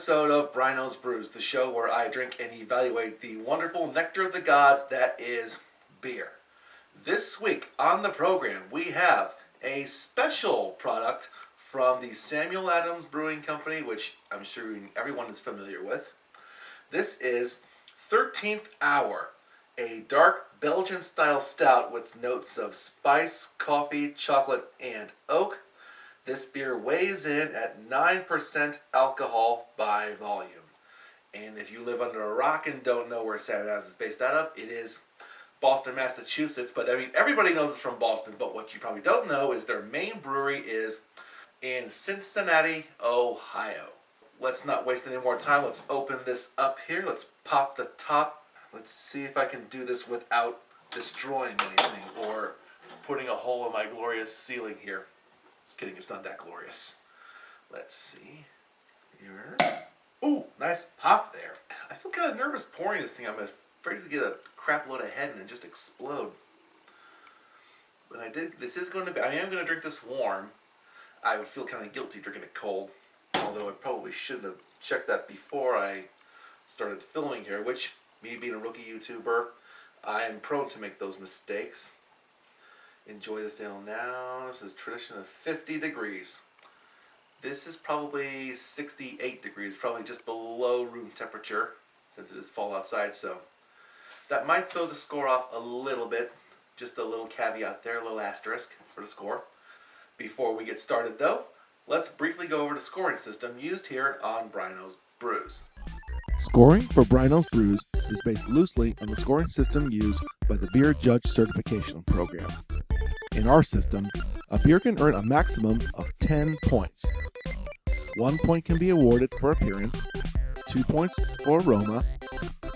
episode of Bryno's Brews, the show where I drink and evaluate the wonderful nectar of the gods that is beer. This week on the program, we have a special product from the Samuel Adams Brewing Company, which I'm sure everyone is familiar with. This is 13th Hour, a dark Belgian-style stout with notes of spice, coffee, chocolate, and oak. This beer weighs in at 9% alcohol by volume. And if you live under a rock and don't know where Samuel Adams is based out of, it is Boston, Massachusetts. But I mean, everybody knows it's from Boston, but what you probably don't know is their main brewery is in Cincinnati, Ohio. Let's not waste any more time. Let's open this up here. Let's pop the top. Let's see if I can do this without destroying anything or putting a hole in my glorious ceiling here. Just kidding, it's not that glorious. Let's see. Here. Ooh, nice pop there. I feel kind of nervous pouring this thing. I'm afraid to get a crap load of head and then just explode. But I am going to drink this warm. I would feel kind of guilty drinking it cold. Although I probably shouldn't have checked that before I started filming here, which, me being a rookie YouTuber, I am prone to make those mistakes. Enjoy this ale now. This is tradition of 50 degrees. This is probably 68 degrees, probably just below room temperature since it is fall outside, so that might throw the score off a little bit. Just a little caveat there, a little asterisk for the score. Before we get started though, let's briefly go over the scoring system used here on Bryno's Brews. Scoring for Bryno's Brews is based loosely on the scoring system used by the Beer Judge Certification Program. In our system, a beer can earn a maximum of 10 points. 1 point can be awarded for appearance, 2 points for aroma,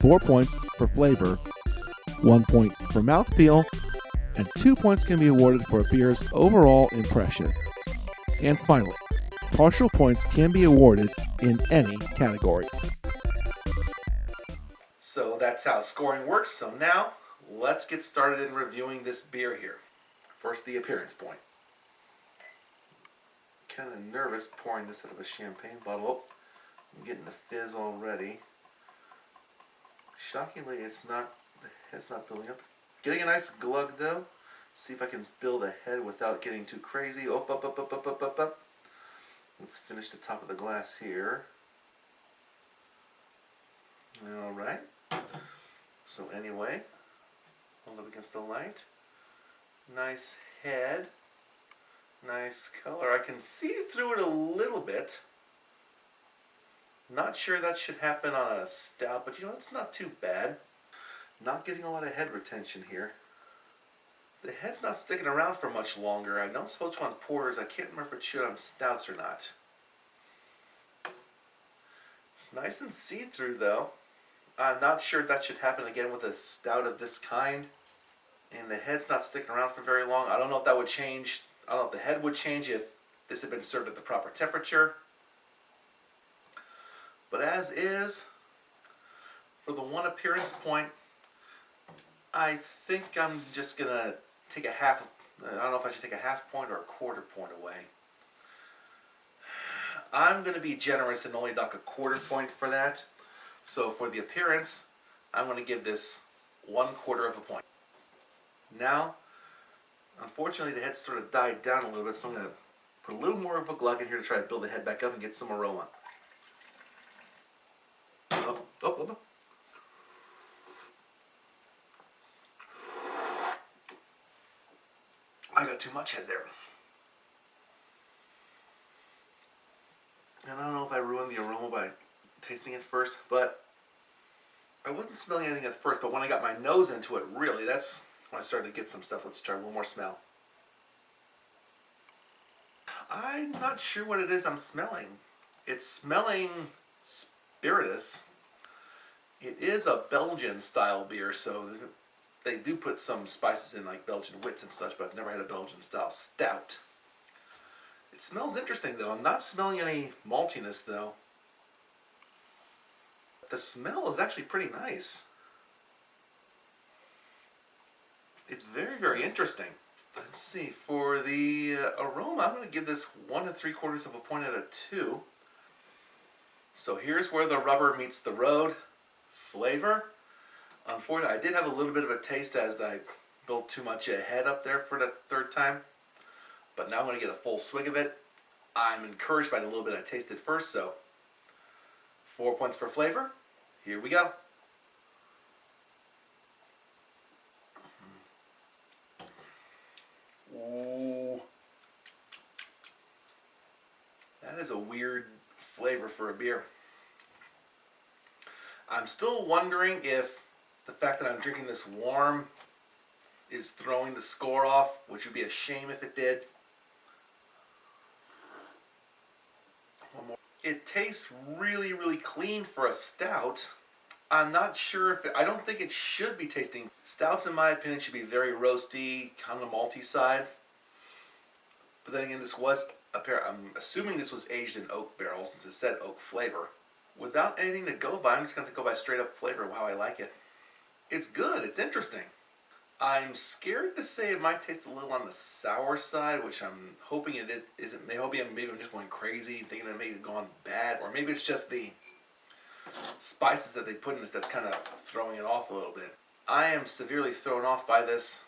4 points for flavor, 1 point for mouthfeel, and 2 points can be awarded for a beer's overall impression. And finally, partial points can be awarded in any category. So that's how scoring works. So now, let's get started in reviewing this beer here. First, the appearance point. Kind of nervous pouring this out of a champagne bottle. Oh, I'm getting the fizz already. Shockingly, the head's not building up. Getting a nice glug though. See if I can build a head without getting too crazy. Up. Let's finish the top of the glass here. Alright. So anyway, hold up against the light. Nice head. Nice color. I can see through it a little bit. Not sure that should happen on a stout, but it's not too bad. Not getting a lot of head retention here. The head's not sticking around for much longer. I know it's supposed to on porters. I can't remember if it should on stouts or not. It's nice and see-through though. I'm not sure that should happen again with a stout of this kind. And the head's not sticking around for very long. I don't know if that would change. I don't know if the head would change if this had been served at the proper temperature. But as is, for the one appearance point, I think I'm just going to take a half. I don't know if I should take a half point or a quarter point away. I'm going to be generous and only dock a quarter point for that. So for the appearance, I'm going to give this 1/4 of a point. Now, unfortunately, the head sort of died down a little bit, so I'm going to put a little more of a glug in here to try to build the head back up and get some aroma. Up. I got too much head there. And I don't know if I ruined the aroma by tasting it first, but I wasn't smelling anything at first, but when I got my nose into it, really, that's when I started to get some stuff. Let's try one more smell. I'm not sure what it is I'm smelling. It's smelling spirituous. It is a Belgian style beer, so they do put some spices in like Belgian wits and such, but I've never had a Belgian style stout. It smells interesting though. I'm not smelling any maltiness though. The smell is actually pretty nice. It's very, very interesting. Let's see, for the aroma, I'm going to give this 1 3/4 of a point out of 2. So here's where the rubber meets the road. Flavor. Unfortunately, I did have a little bit of a taste as I built too much ahead up there for the third time. But now I'm going to get a full swig of it. I'm encouraged by the little bit I tasted first, so 4 points for flavor. Here we go. Ooh. That is a weird flavor for a beer. I'm still wondering if the fact that I'm drinking this warm is throwing the score off, which would be a shame if it did. One more. It tastes really, really clean for a stout. I'm not sure if I don't think it should be tasting. Stouts, in my opinion, should be very roasty, kind of malty side. But then again, this was I'm assuming this was aged in oak barrels since it said oak flavor. Without anything to go by, I'm just going to go by straight up flavor of how I like it. It's good. It's interesting. I'm scared to say it might taste a little on the sour side, which I'm hoping it isn't. Maybe I'm just going crazy, thinking it may have gone bad, or maybe it's just the spices that they put in this that's kind of throwing it off a little bit. I am severely thrown off by this.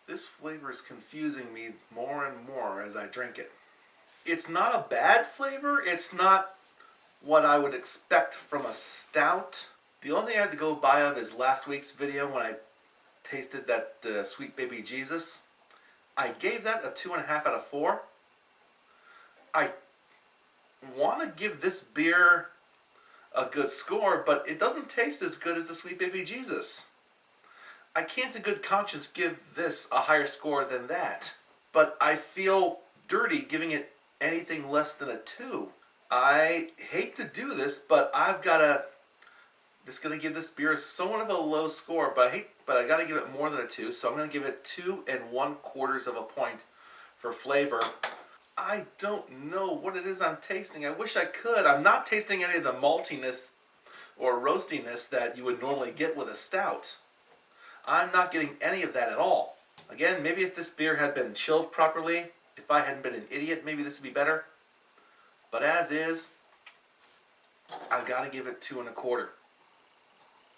This flavor is confusing me more and more as I drink it. It's not a bad flavor. It's not what I would expect from a stout. The only thing I had to go by of is last week's video when I tasted that Sweet Baby Jesus. I gave that a 2.5 out of 4. I want to give this beer a good score, but it doesn't taste as good as the Sweet Baby Jesus. I can't in good conscience give this a higher score than that. But I feel dirty giving it anything less than a 2. I hate to do this, but I've got to just going to give this beer somewhat of a low score, but I got to give it more than a 2, so I'm going to give it 2 1/4 of a point for flavor. I don't know what it is I'm tasting. I wish I could. I'm not tasting any of the maltiness or roastiness that you would normally get with a stout. I'm not getting any of that at all. Again, maybe if this beer had been chilled properly, if I hadn't been an idiot, maybe this would be better. But as is, I've got to give it 2 1/4.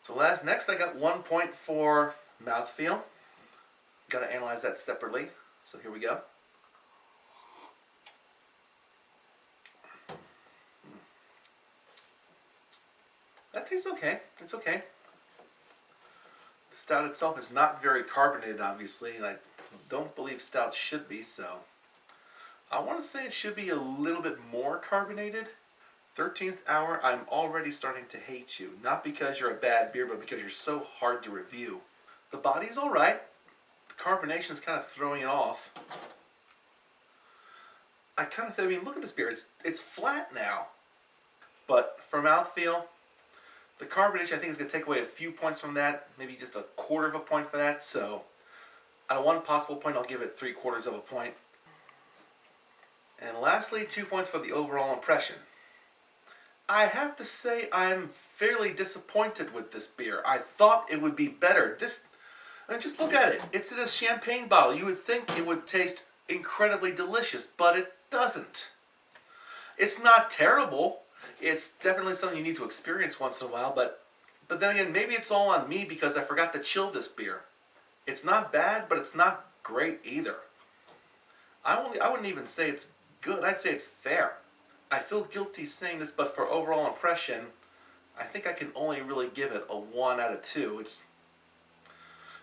So next I got 1 point for mouthfeel. Got to analyze that separately. So here we go. That tastes okay. It's okay. The stout itself is not very carbonated, obviously, and I don't believe stouts should be, so I want to say it should be a little bit more carbonated. 13th Hour, I'm already starting to hate you. Not because you're a bad beer, but because you're so hard to review. The body's alright. The carbonation is kind of throwing it off. Look at this beer. It's flat now. But for mouthfeel, the carbonation I think is going to take away a few points from that. Maybe just 1/4 of a point for that. So out of 1 possible point, I'll give it 3/4 of a point. And lastly, 2 points for the overall impression. I have to say I'm fairly disappointed with this beer. I thought it would be better. Just look at it. It's in a champagne bottle. You would think it would taste incredibly delicious, but it doesn't. It's not terrible. It's definitely something you need to experience once in a while, but then again, maybe it's all on me because I forgot to chill this beer. It's not bad, but it's not great either. I wouldn't even say it's good. I'd say it's fair. I feel guilty saying this, but for overall impression, I think I can only really give it a 1 out of 2.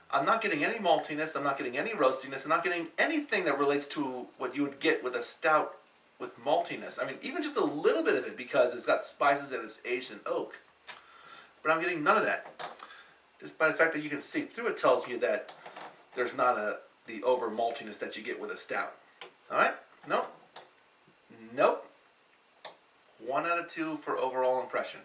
I'm not getting any maltiness, I'm not getting any roastiness, I'm not getting anything that relates to what you would get with a stout with maltiness. I mean, even just a little bit of it because it's got spices and it's aged in oak. But I'm getting none of that. Just by the fact that you can see through it tells you that there's not the over maltiness that you get with a stout. Alright? Nope. 1 out of 2 for overall impression.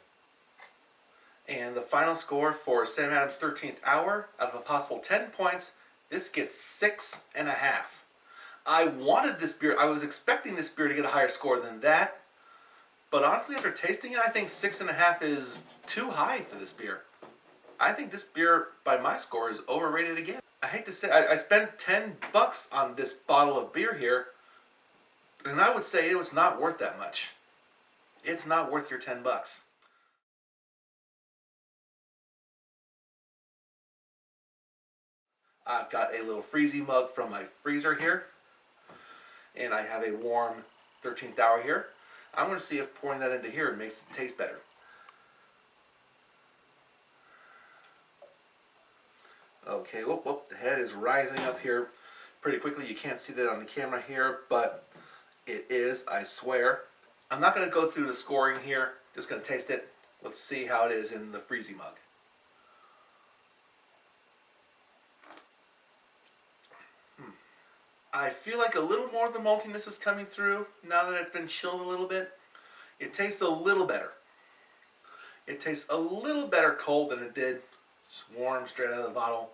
And the final score for Sam Adams' 13th Hour, out of a possible 10 points, this gets 6.5. I wanted this beer, I was expecting this beer to get a higher score than that, but honestly, after tasting it, I think 6.5 is too high for this beer. I think this beer, by my score, is overrated again. I hate to say, I spent $10 on this bottle of beer here, and I would say it was not worth that much. it's not worth your $10. I've got a little freezy mug from my freezer here, and I have a warm 13th Hour here. I'm going to see if pouring that into here makes it taste better. Okay, whoop, whoop, the head is rising up here pretty quickly. You can't see that on the camera here, but it is, I swear. I'm not going to go through the scoring here, just going to taste it. Let's see how it is in the freezy mug. I feel like a little more of the maltiness is coming through now that it's been chilled a little bit. It tastes a little better. It tastes a little better cold than it did warm straight out of the bottle,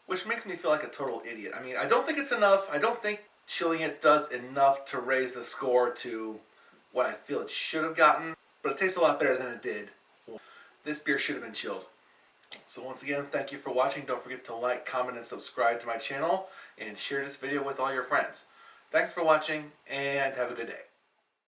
which makes me feel like a total idiot. I mean, I don't think it's enough. I don't think chilling it does enough to raise the score to what I feel it should have gotten, but it tastes a lot better than it did. This beer should have been chilled. So once again, thank you for watching. Don't forget to like, comment, and subscribe to my channel, and share this video with all your friends. Thanks for watching, and have a good day.